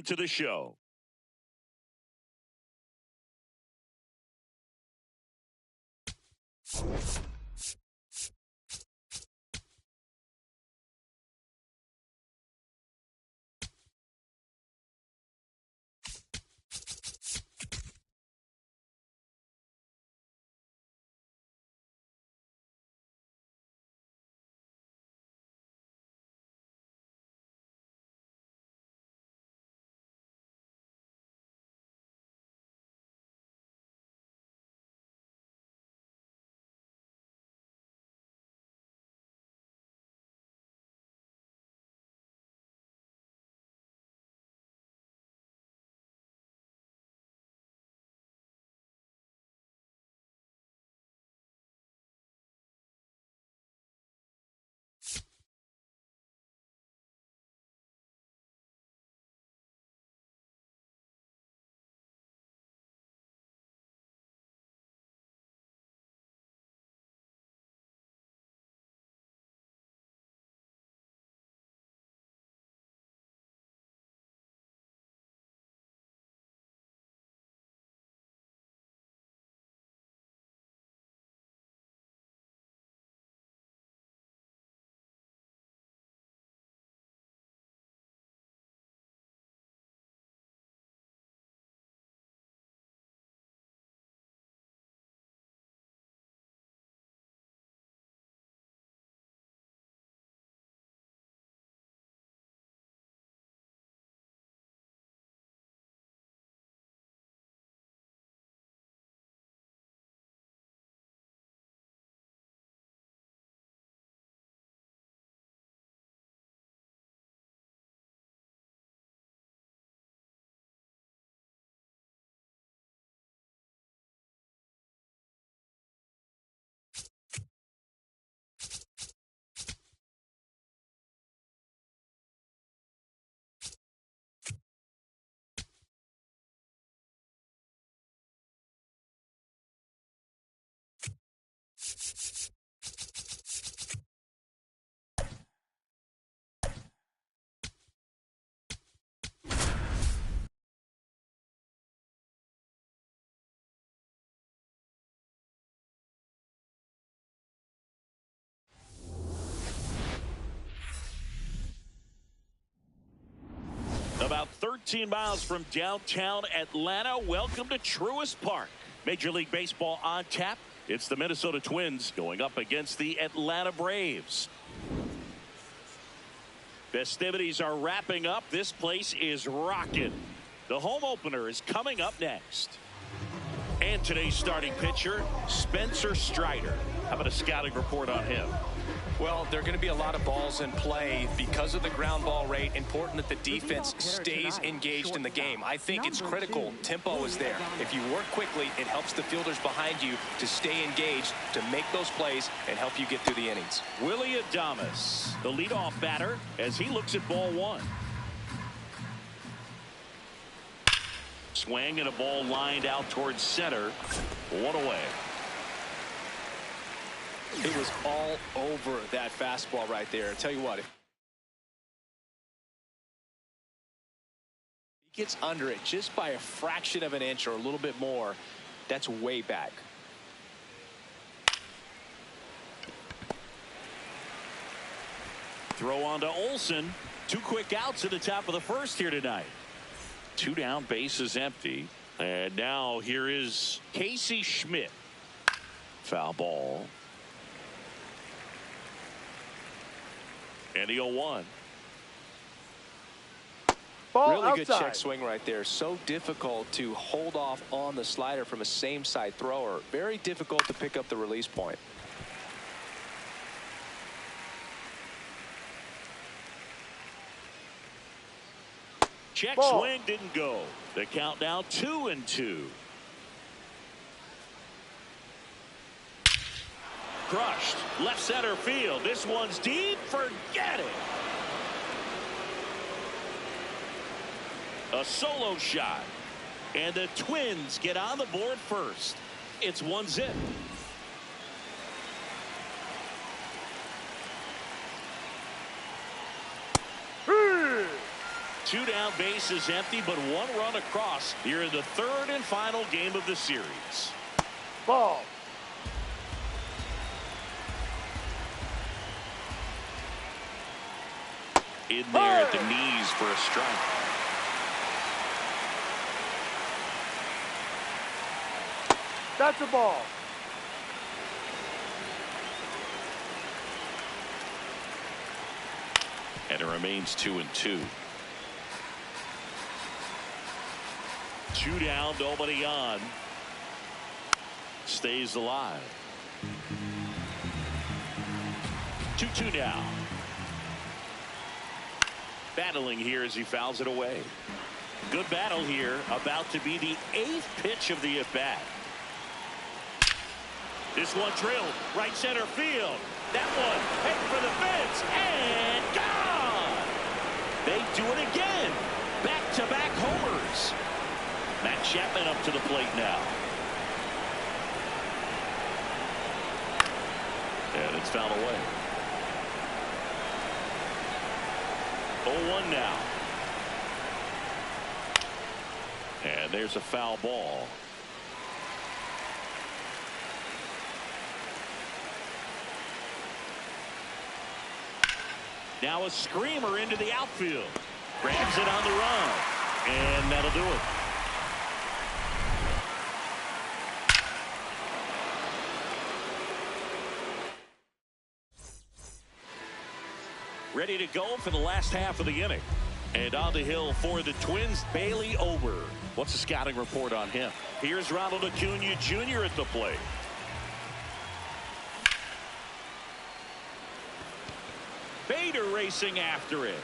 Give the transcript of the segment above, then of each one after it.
welcome to the show. About 13 miles from downtown Atlanta, welcome to Truist Park. Major League Baseball on tap. It's the Minnesota Twins going up against the Atlanta Braves. Festivities are wrapping up. This place is rocking. The home opener is coming up next. And today's starting pitcher, Spencer Strider. How about a scouting report on him? Well, there are going to be a lot of balls in play because of the ground ball rate. Important that the defense stays engaged in the game. I think it's critical. Tempo is there. If you work quickly, it helps the fielders behind you to stay engaged, to make those plays, and help you get through the innings. Willie Adames, the leadoff batter, as he looks at ball one. Swing and a ball lined out towards center. One away. It was all over that fastball right there. I tell you what, if he gets under it just by a fraction of an inch or a little bit more, that's way back. Throw on to Olsen. 2 quick outs at the top of the first here tonight. 2 down, bases empty. And now here is Casey Schmidt. Foul ball. And the 0-1. Really outside. Good check swing right there. So difficult to hold off on the slider from a same side thrower. Very difficult to pick up the release point. Check Ball. swing didn't go. The count now 2-2. Crushed left center field. This one's deep. Forget it. A solo shot. And the Twins get on the board first. It's 1-0. Two down, on base is empty, but one run across here in the third and final game of the series. Ball. In there at the knees for a strike. That's a ball. And it remains 2-2. 2 down, nobody on. Stays alive. 2-2 now. Battling here as he fouls it away. Good battle here. About to be the 8th pitch of the at-bat. This one drilled right center field. That one heading for the fence and gone. They do it again. Back-to-back homers. Matt Chapman up to the plate now. And it's fouled away. 0-1 now. And there's a foul ball. Now a screamer into the outfield. Grabs it on the run. And that'll do it. Ready to go for the last half of the inning. And on the hill for the Twins, Bailey Ober. What's the scouting report on him? Here's Ronald Acuna Jr. at the plate. Bader racing after it.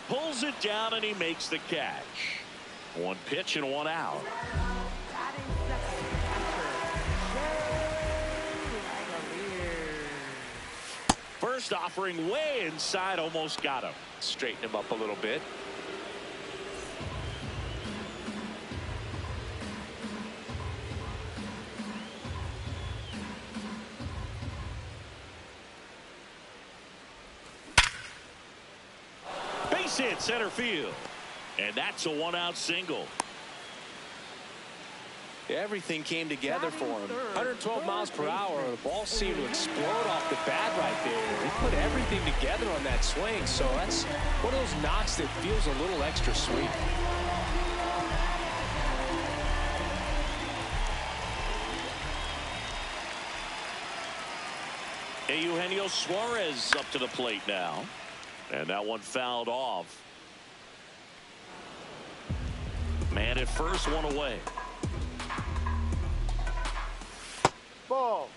Pulls it down and he makes the catch. One pitch and one out. First offering way inside, almost got him. Straighten him up a little bit. Base hit center field. And that's a one-out single. Everything came together for him. 112 miles per hour. The ball seemed to explode off the bat right there. He put everything together on that swing. So that's one of those knocks that feels a little extra sweet. Eugenio Suarez up to the plate now. And that one fouled off. Man at first, one away. Ball.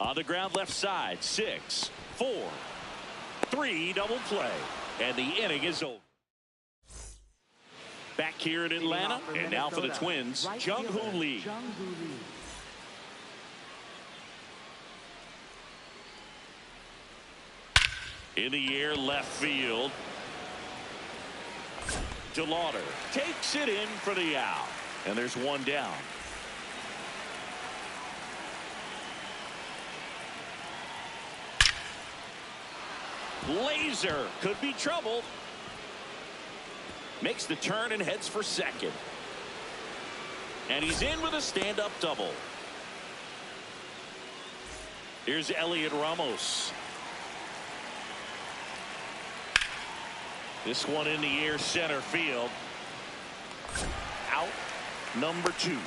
On the ground left side. 6, 4, 3 double play. And the inning is over. Back here in Atlanta. And now for the Twins, Jung-Hoo Lee. In the air left field. DeLauder takes it in for the out. And there's one down. Laser could be trouble. Makes the turn and heads for second. And he's in with a stand-up double. Here's Elliot Ramos. This one in the air center field. Out number 2.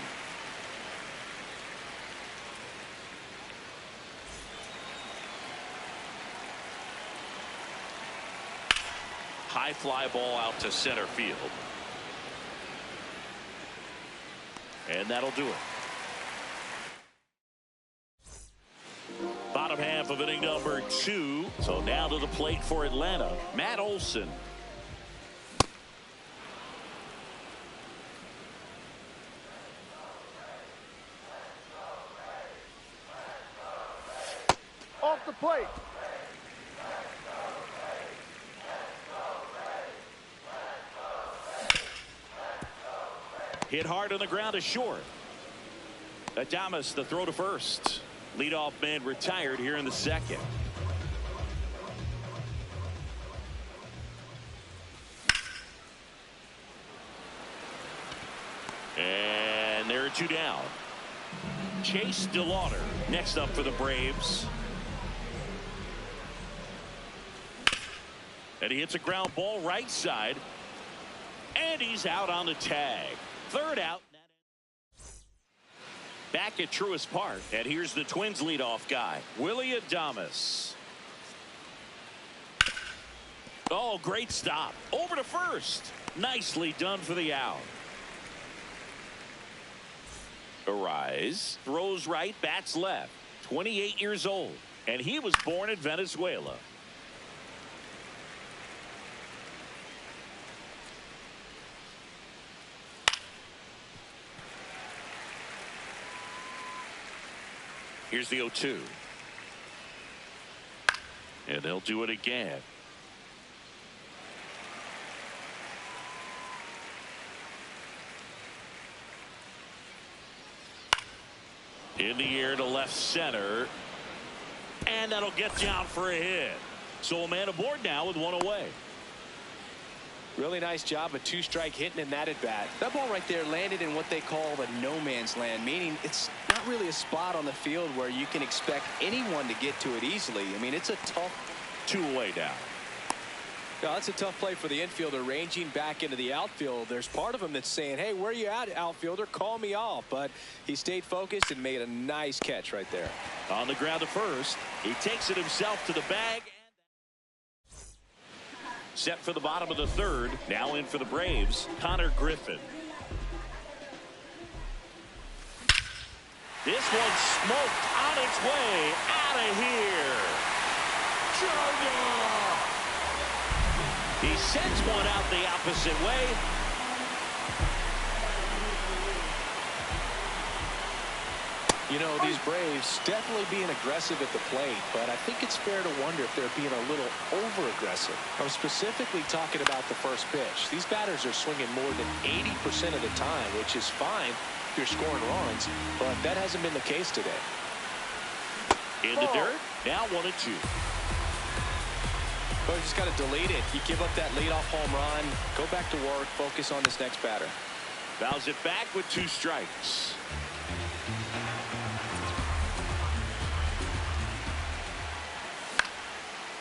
High fly ball out to center field. And that'll do it. Bottom half of inning number 2. So now to the plate for Atlanta, Matt Olson. Off the plate. Hit hard on the ground is short. Adames the throw to first. Leadoff man retired here in the second. And there are two down. Chase DeLauder next up for the Braves. And he hits a ground ball right side. And he's out on the tag. Third out. Back at Truist Park. And here's the Twins leadoff guy, Willie Adames. Oh, great stop. Over to first. Nicely done for the out. Arise, throws right, bats left. 28 years old. And he was born in Venezuela. Here's the 0-2. And they'll do it again. In the air to left center. And that'll get down for a hit. So a man aboard now with one away. Really nice job of two-strike hitting in that at bat. That ball right there landed in what they call the no man's land, meaning it's not really a spot on the field where you can expect anyone to get to it easily. I mean, it's a tough two-away down. Yeah, that's a tough play for the infielder ranging back into the outfield. There's part of him that's saying, hey, where you at, outfielder? Call me off. But he stayed focused and made a nice catch right there. On the ground to first. He takes it himself to the bag. Set for the bottom of the third. Now in for the Braves, Connor Griffin. This one smoked on its way out of here. He sends one out the opposite way. You know, these Braves definitely being aggressive at the plate, but I think it's fair to wonder if they're being a little over-aggressive. I'm specifically talking about the first pitch. These batters are swinging more than 80% of the time, which is fine if you're scoring runs, but that hasn't been the case today. In the dirt, now 1-2. Well, you just got to delete it. You give up that leadoff home run, go back to work, focus on this next batter. Fouls it back with 2 strikes.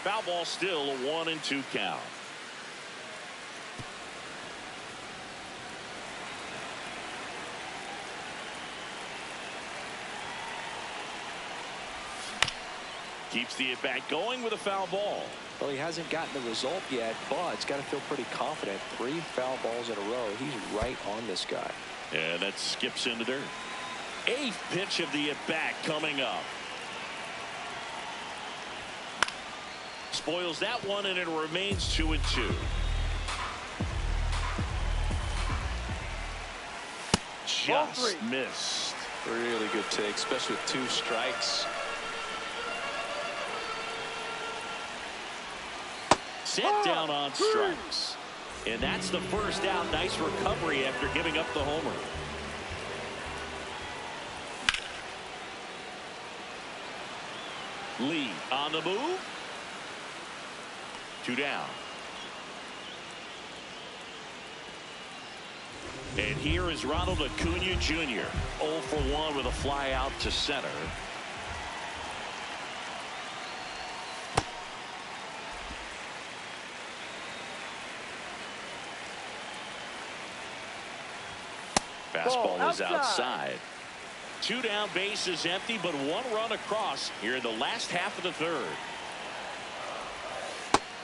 Foul ball still, a 1-2 count. Keeps the at-bat going with a foul ball. Well, he hasn't gotten the result yet, but he's got to feel pretty confident. 3 foul balls in a row. He's right on this guy. And that skips in the dirt. 8th pitch of the at-bat coming up. Spoils that one, and it remains 2-2. Just missed. Really good take, especially with 2 strikes. Set down on strikes. And that's the first out. Nice recovery after giving up the homer. Lee on the move. 2 down. And here is Ronald Acuna Jr. 0 for 1 with a fly out to center. Fastball is outside. 2 down, bases empty, but 1 run across here in the last half of the third.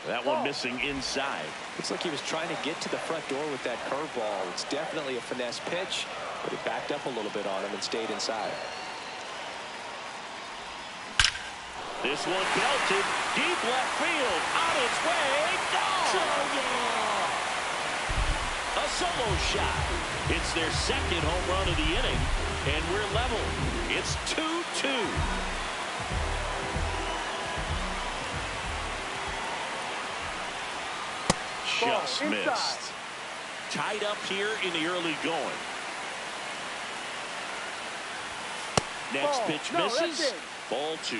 That one missing inside. Looks like he was trying to get to the front door with that curveball. It's definitely a finesse pitch, but it backed up a little bit on him and stayed inside. This one belted deep left field. On its way, gone! A solo shot. It's their second home run of the inning, and we're level. It's 2-2. Just missed. Tied up here in the early going. Next pitch misses, Ball 2.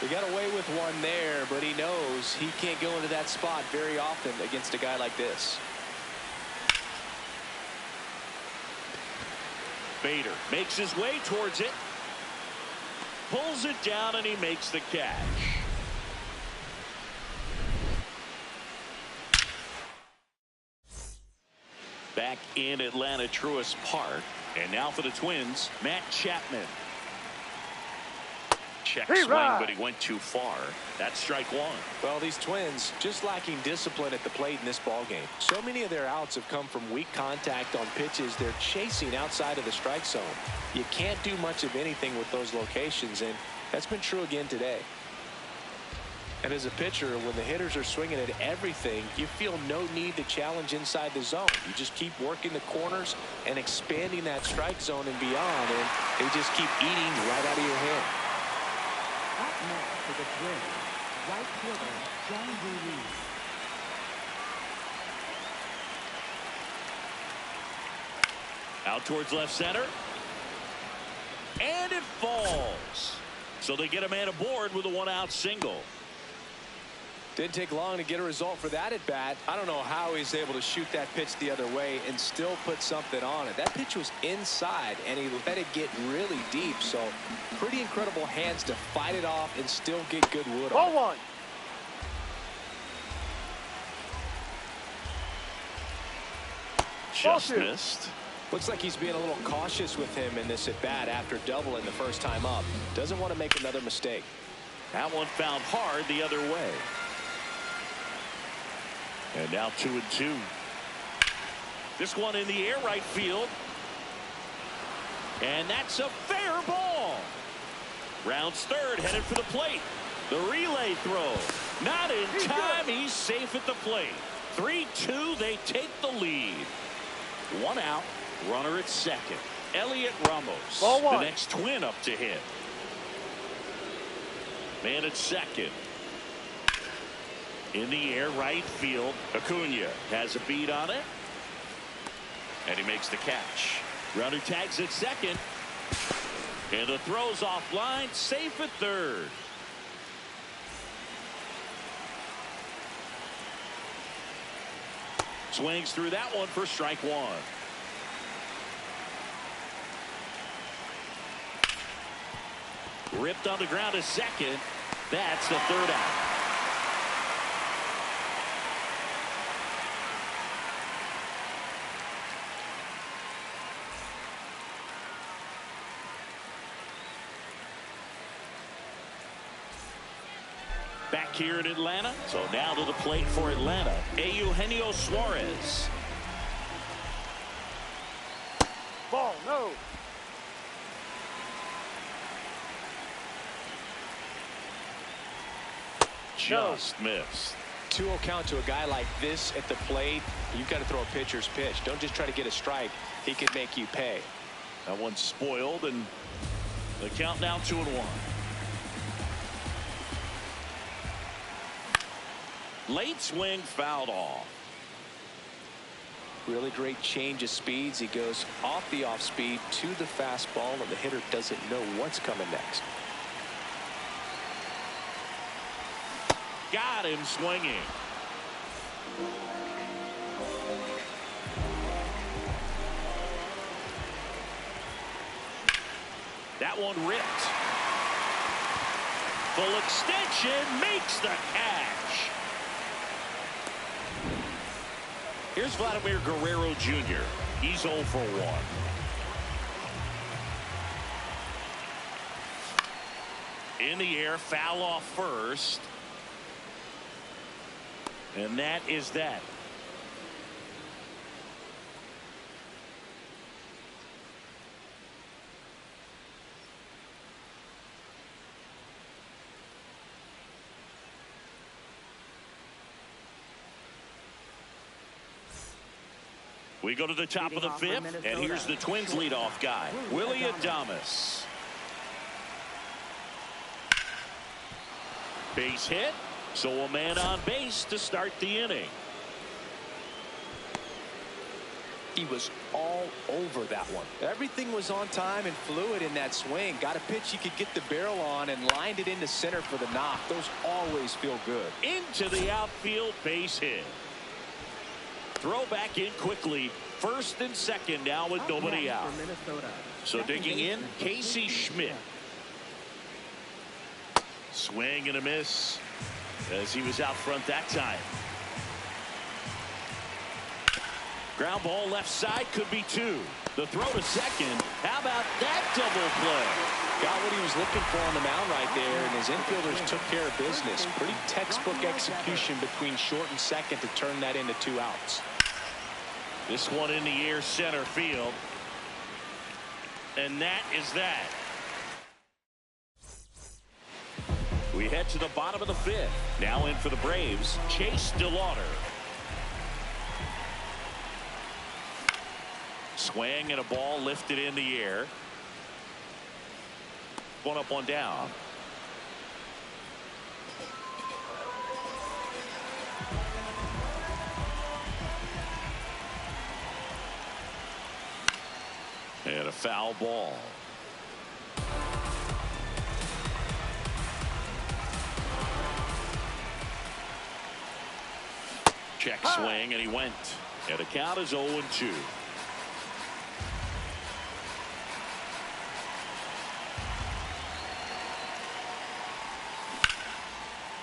He got away with one there, but he knows he can't go into that spot very often against a guy like this. Bader makes his way towards it. Pulls it down, and he makes the catch. Back in Atlanta Truist Park. And now for the Twins, Matt Chapman. Check swing, but he went too far. That's strike 1. Well, these Twins just lacking discipline at the plate in this ball game. So many of their outs have come from weak contact on pitches they're chasing outside of the strike zone. You can't do much of anything with those locations, and that's been true again today. And as a pitcher, when the hitters are swinging at everything, you feel no need to challenge inside the zone. You just keep working the corners and expanding that strike zone and beyond, and they just keep eating right out of your hand. Up next for the Twins, right fielder John Ruiz. Out towards left center. And it falls. So they get a man aboard with a 1-out single. Didn't take long to get a result for that at bat. I don't know how he's able to shoot that pitch the other way and still put something on it. That pitch was inside, and he let it get really deep. So pretty incredible hands to fight it off and still get good wood on it. Ball 1. Just Ball 2. missed. Looks like he's being a little cautious with him in this at bat after doubling the first time up. Doesn't want to make another mistake. That one found hard the other way. And now 2-2. This one in the air right field. And that's a fair ball. Rounds third, headed for the plate. The relay throw. Not in time. He's safe at the plate. 3-2. They take the lead. 1 out. Runner at second. Elliot Ramos. Ball 1. The next Twin up to hit. Man at second. In the air right field. Acuna has a beat on it. And he makes the catch. Runner tags at second. And the throw's offline. Safe at third. Swings through that one for strike 1. Ripped on the ground to second. That's the 3rd out. Back here in Atlanta. So now to the plate for Atlanta. Eugenio Suarez. Ball, no. Just missed. 2-0 count to a guy like this at the plate. You've got to throw a pitcher's pitch. Don't just try to get a strike. He could make you pay. That one's spoiled, and the count now 2-1. Late swing fouled off. Really great change of speeds. He goes off the off speed to the fastball, and the hitter doesn't know what's coming next. Got him swinging. That one ripped. Full extension, makes the catch. Here's Vladimir Guerrero Jr. He's 0 for 1. In the air, foul off first. And that is that. We go to the top of the 5th, and here's the Twins leadoff guy, Willie Adames. Base hit, so a man on base to start the inning. He was all over that one. Everything was on time and fluid in that swing. Got a pitch he could get the barrel on and lined it into center for the knock. Those always feel good. Into the outfield, base hit. Throw back in quickly. First and second now with nobody out. So digging in, Casey Schmidt. Swing and a miss as he was out front that time. Ground ball left side, could be two. The throw to second. How about that double play? Got what he was looking for on the mound right there, and his infielders took care of business. Pretty textbook execution between short and second to turn that into 2 outs. This one in the air, center field. And that is that. We head to the bottom of the 5th. Now in for the Braves, Chase DeLauder. Swing and a ball lifted in the air. One up, one down. And a foul ball. Check swing, and he went. And the count is 0-2.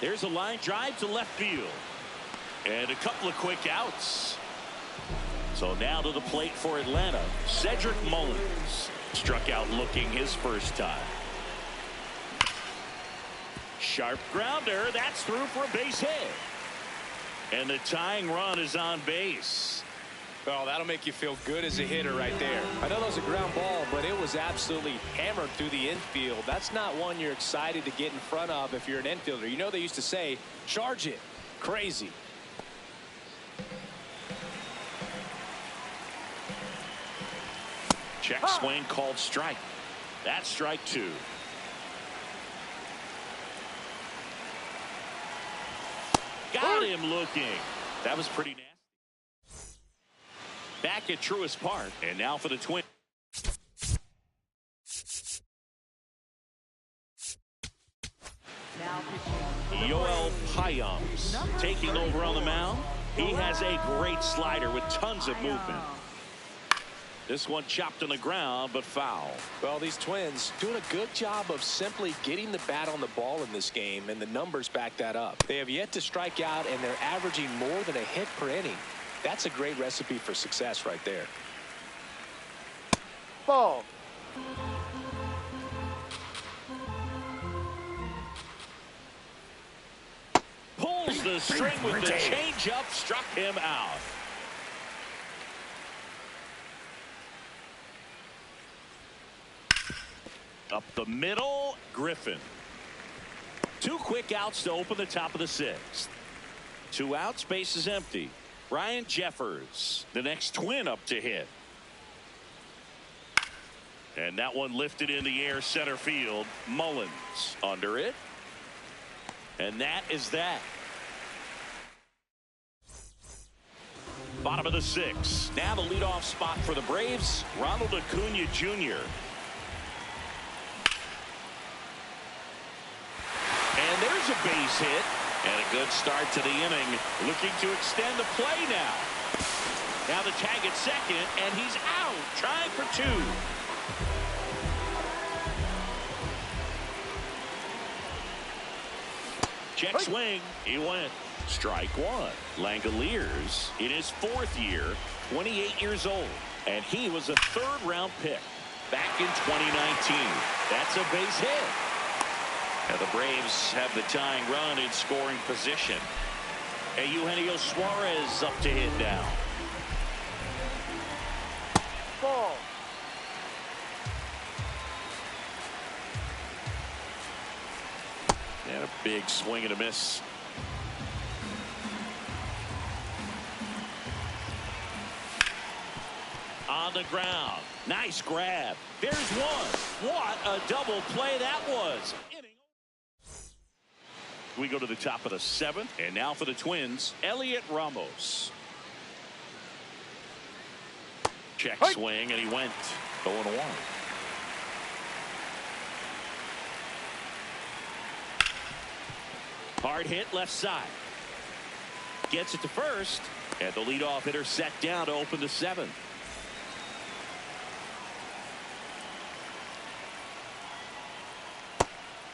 There's a line drive to left field. And a couple of quick outs. So now to the plate for Atlanta. Cedric Mullins struck out looking his first time. Sharp grounder. That's through for a base hit. And the tying run is on base. Well, that'll make you feel good as a hitter right there. I know that was a ground ball, but it was absolutely hammered through the infield. That's not one you're excited to get in front of if you're an infielder. You know they used to say, charge it. Crazy. Check swing called strike. That's strike 2. Got him looking. That was pretty nasty. Back at Truist Park, and now for the Twins. Yoel Payams taking over on the mound. He has a great slider with tons of movement. This one chopped on the ground, but foul. Well, these Twins doing a good job of simply getting the bat on the ball in this game, and the numbers back that up. They have yet to strike out, and they're averaging more than a hit per inning. That's a great recipe for success right there. Ball. Pulls the string with the changeup, struck him out. Up the middle, Griffin. 2 quick outs to open the top of the 6th. 2 outs, base is empty. Ryan Jeffers, the next Twin up to hit. And that one lifted in the air, center field. Mullins under it. And that is that. Bottom of the 6th. Now the leadoff spot for the Braves, Ronald Acuna Jr. And there's a base hit. And a good start to the inning. Looking to extend the play now. Now the tag at second, and he's out. Trying for 2. Check swing. He went. Strike 1. Langoliers in his 4th year, 28 years old. And he was a 3rd-round pick back in 2019. That's a base hit. And the Braves have the tying run in scoring position. And Eugenio Suarez up to hit now. Ball. And a big swing and a miss. On the ground. Nice grab. There's one. What a double play that was. We go to the top of the 7th, and now for the Twins, Elliot Ramos. Check swing, and he went 0-1. Hard hit left side. Gets it to first, and the leadoff hitter set down to open the 7th.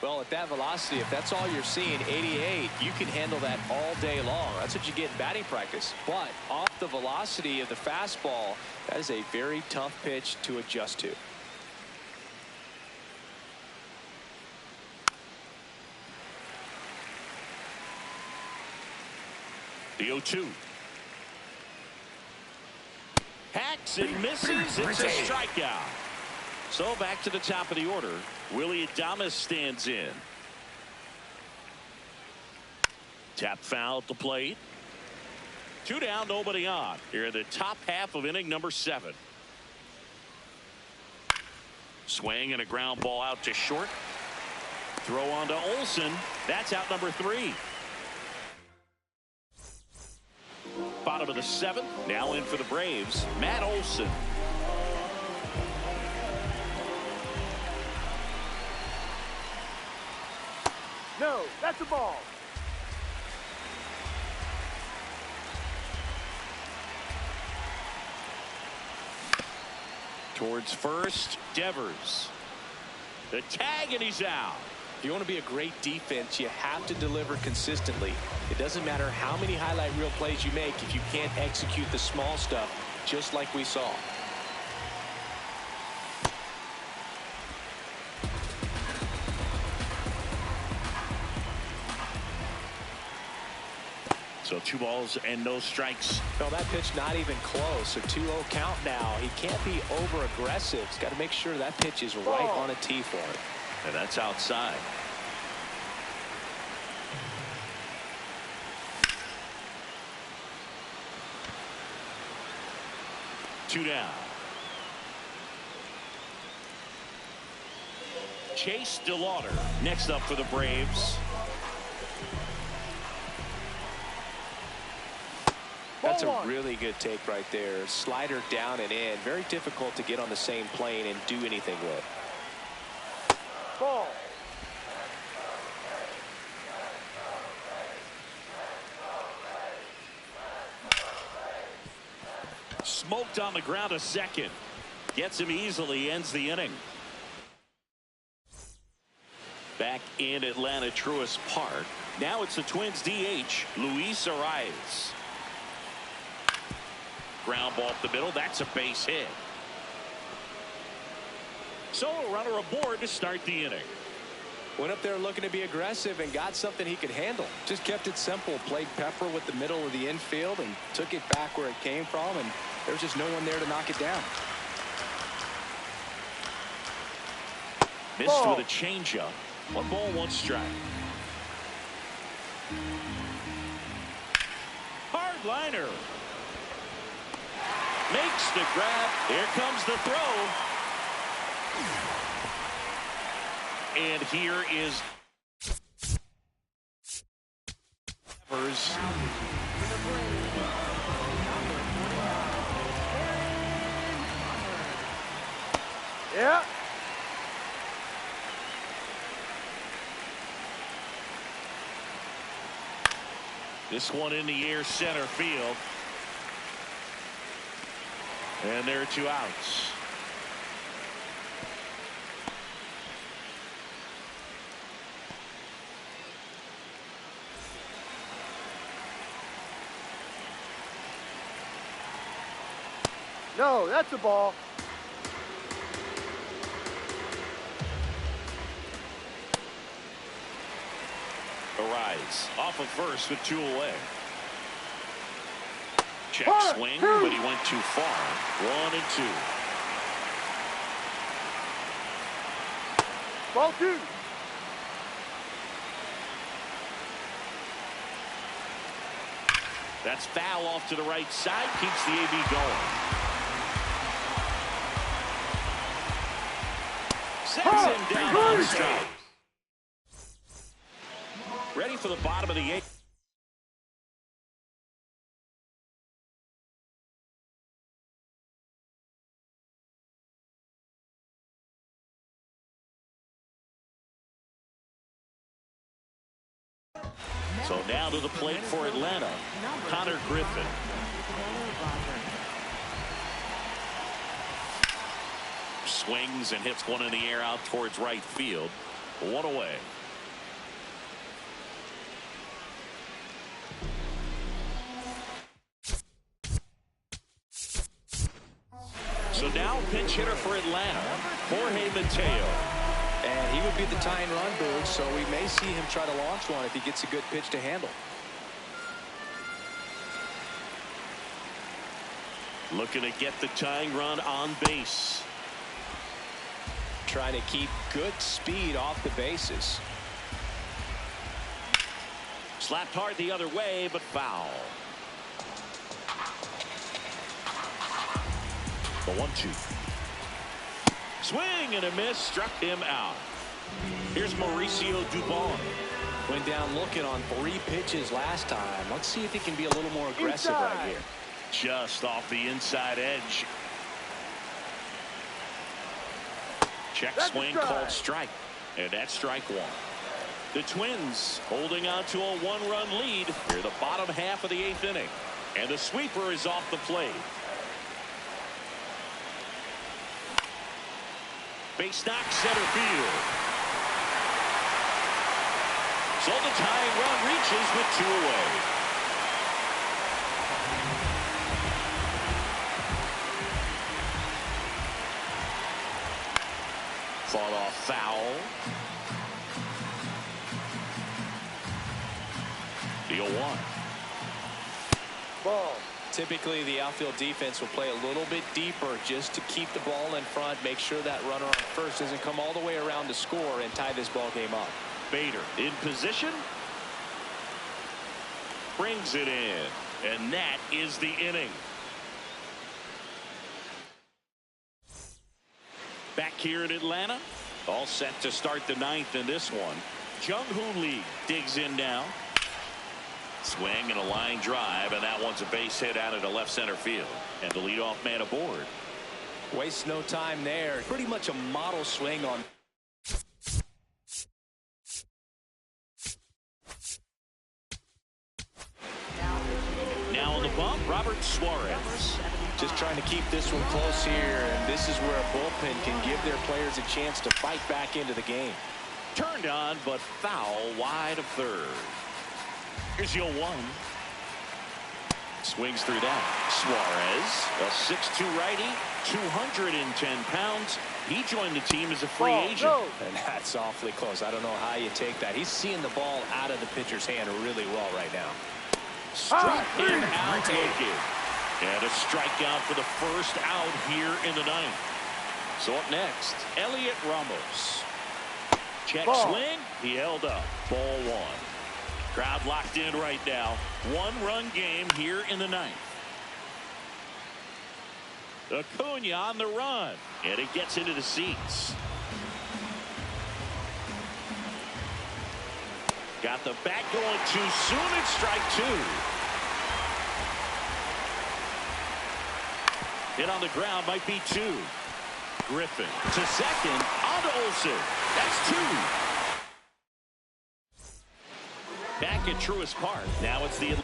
Well, at that velocity, if that's all you're seeing, 88, you can handle that all day long. That's what you get in batting practice. But off the velocity of the fastball, that is a very tough pitch to adjust to. The 0-2. Hacks and misses. It's a strikeout. So back to the top of the order. Willie Adames stands in. Tap foul at the plate. 2 down, nobody on. Here in the top half of inning number 7. Swing and a ground ball out to short. Throw on to Olsen. That's out number 3. Bottom of the 7th. Now in for the Braves, Matt Olsen. No, that's a ball. Towards first, Devers. The tag, and he's out. If you want to be a great defense, you have to deliver consistently. It doesn't matter how many highlight reel plays you make if you can't execute the small stuff, just like we saw. So 2 balls and no strikes. No, that pitch not even close. A 2-0 count now. He can't be over aggressive. He's got to make sure that pitch is right on a tee for him. And that's outside. Two down. Chase DeLauder next up for the Braves. That's a really good take right there. Slider down and in. Very difficult to get on the same plane and do anything with. Ball. Smoked on the ground a second. Gets him easily, ends the inning. Back in Atlanta Truist Park. Now it's the Twins DH, Luis Arias. Ground ball up the middle. That's a base hit. So a runner aboard to start the inning. Went up there looking to be aggressive and got something he could handle. Just kept it simple. Played pepper with the middle of the infield and took it back where it came from, and there's just no one there to knock it down. Missed with a changeup. 1 ball, 1 strike. Hard liner. Makes the grab. Here comes the throw. And here is Devers. Yeah. This one in the air, center field. And there are 2 outs. No, that's a ball. Arise off of first with 2 away. Check swing, but he went too far. 1 and 2. Ball 2. That's foul off to the right side. Keeps the AB going. Sets him down on strike. Ready for the bottom of the 8th. So now to the plate for Atlanta, Connor Griffin. Swings and hits one in the air out towards right field. One away. So now pinch hitter for Atlanta, Jorge Mateo. And he would be the tying run, Boog, so we may see him try to launch one if he gets a good pitch to handle. Looking to get the tying run on base. Trying to keep good speed off the bases. Slapped hard the other way, but foul. The 1-2. Swing and a miss, struck him out. Here's Mauricio Dubon. Went down looking on 3 pitches last time. Let's see if he can be a little more aggressive right here. Just off the inside edge. Check swing called strike. And that's strike 1. The Twins holding on to a 1-run lead near the bottom half of the 8th inning. And the sweeper is off the plate. Base knock center field. So the tying run reaches with 2 away. Fought off foul. The 0-1. Ball. Typically, the outfield defense will play a little bit deeper just to keep the ball in front, make sure that runner on first doesn't come all the way around to score and tie this ball game up. Bader in position. Brings it in. And that is the inning. Back here in Atlanta. All set to start the 9th in this one. Jung-Hoo Lee digs in now. Swing and a line drive, and that one's a base hit out into left center field. And the leadoff man aboard. Waste no time there. Pretty much a model swing on. Now on the bump, Robert Suarez. Just trying to keep this one close here, and this is where a bullpen can give their players a chance to fight back into the game. Turned on, but foul wide of third. Here's the 0-1. Swings through that. Suarez, a 6'2 righty, 210 pounds. He joined the team as a free agent. No. And that's awfully close. I don't know how you take that. He's seeing the ball out of the pitcher's hand really well right now. Struck him out naked. And a strikeout for the first out here in the 9th. So up next, Elliot Ramos. Check swing. He held up. Ball 1. Crowd locked in right now. 1-run game here in the 9th. Acuna on the run. And it gets into the seats. Got the bat going too soon. It's strike 2. Hit on the ground, might be 2. Griffin to second, on to Olsen. That's 2. Back at Truist Park. Now it's the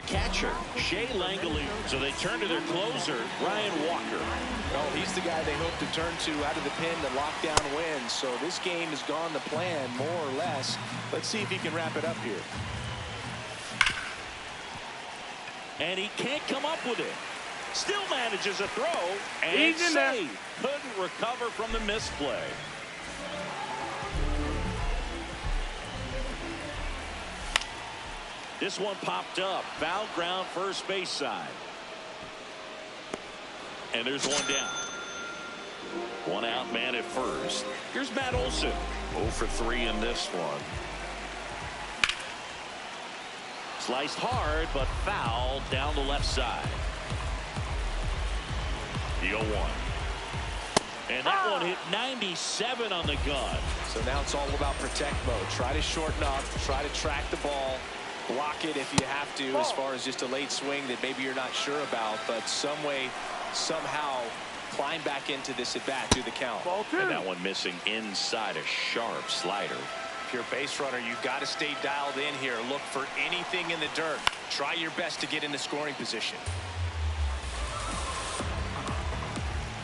catcher, Shea Langeliers. So they turn to their closer, Ryan Walker. Well, he's the guy they hope to turn to out of the pen to lock down wins. So this game has gone to plan, more or less. Let's see if he can wrap it up here. And he can't come up with it. Still manages a throw, and He's in there. safe. Couldn't recover from the misplay. This one popped up. Foul ground, first base side. And there's one down. One out, man at first. Here's Matt Olson. 0 for 3 in this one. Sliced hard, but foul down the left side. The 0-1. And that one hit 97 on the gun. So now it's all about protect mode. Try to shorten up, try to track the ball, block it if you have to, as far as just a late swing that maybe you're not sure about, but some way, somehow climb back into this at bat through the count. Ball 2. And that one missing inside a sharp slider. If you're a base runner, you've got to stay dialed in here. Look for anything in the dirt. Try your best to get in the scoring position.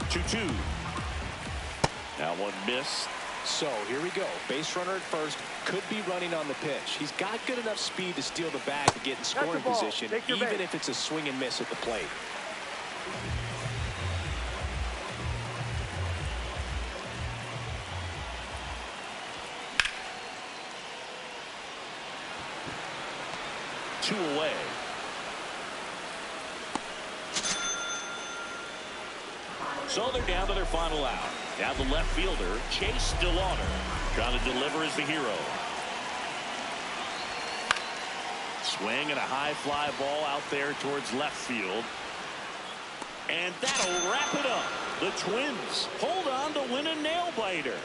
2-2. That one missed. So here we go. Base runner at first, could be running on the pitch. He's got good enough speed to steal the bag to get in scoring ball. position, Take your even base. if it's a swing and miss at the plate. Two away. So they're down to their final out. Now the left fielder, Chase DeLauder, trying to deliver as the hero. Swing and a high fly ball out there towards left field. And that'll wrap it up. The Twins hold on to win a nail biter.